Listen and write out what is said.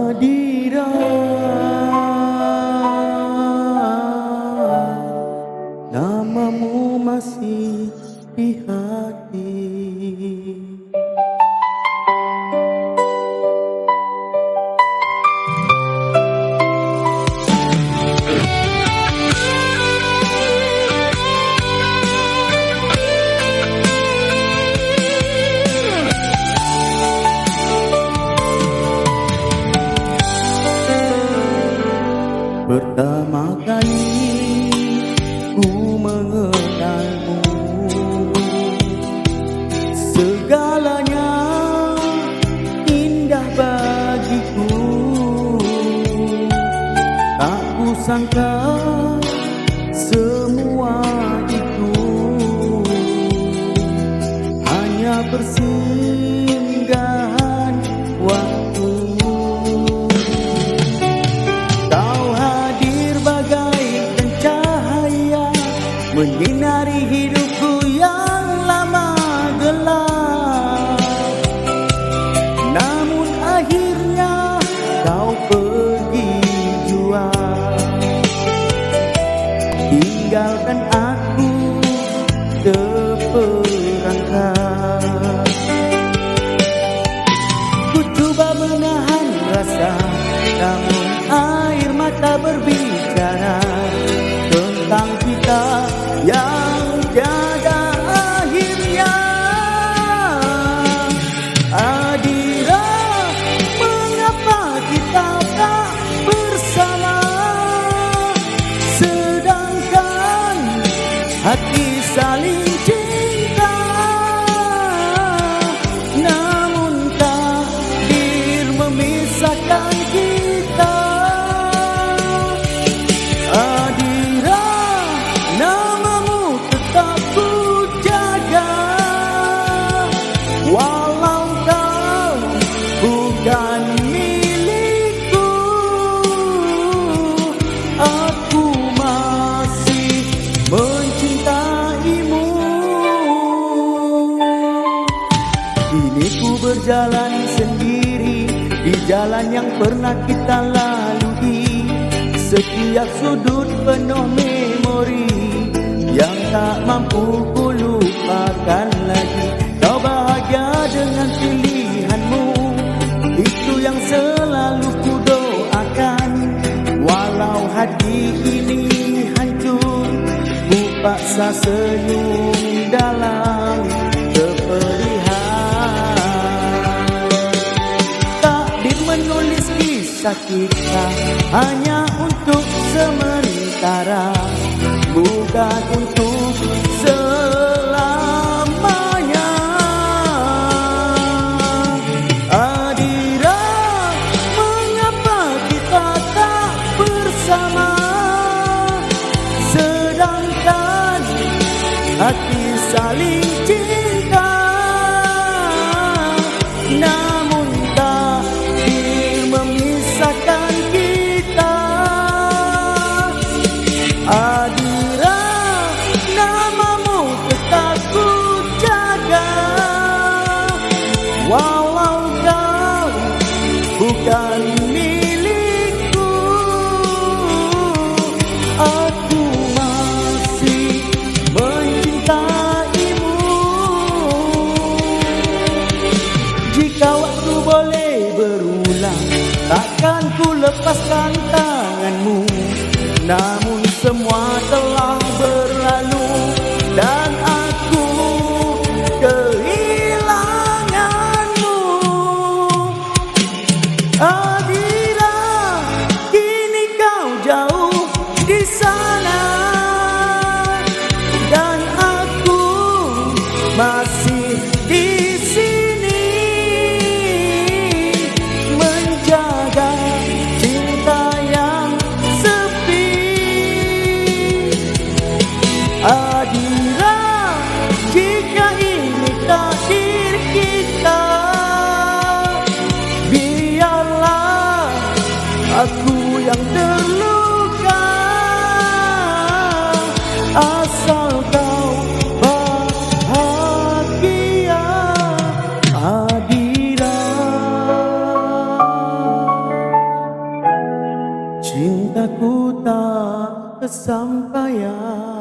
Adira, namamu masih di hati. Pertama kali ku mengenalmu, segalanya indah bagiku. Tak kusangka semua itu hanya persinggahan waktu. Menyinari hidupku yang lama gelap, namun akhirnya kau pergi jua, tinggalkan aku terperangkap. Ku coba menahan rasa, namun air mata berbicara tentang kita yang tiada akhirnya. Adira, mengapa kita tak bersama, sedangkan hati saling cinta, namun takdir memisahkan kita. Adira, namamu tetap ku jaga, walau kau bukan milikku. Aku masih mencintaimu. Kini ku berjalan sendiri di jalan yang pernah kita lalui. Setiap sudut penuh memori yang tak mampu ku lupakan lagi. Kau bahagia dengan pilihanmu, itu yang selalu ku doakan. Walau hati ini hancur, ku paksa senyum dalam kepedihan. Takdir menulis kisah kita hanya untuk sementara, bukan untuk selamanya. Adira, mengapa kita tak bersama, sedangkan hati saling cinta, namun takdir memisahkan kita. Adira, namamu tetap ku jaga, walau kau bukan milikku. Aku masih mencintaimu. Jika waktu boleh berulang, takkan ku lepaskan tanganmu. Namun semua telah berlalu dan aku kehilanganmu. Adira, kini kau jauh di sana dan aku masih di sini menjaga cinta yang sepi. Cintaku tak kesampaian.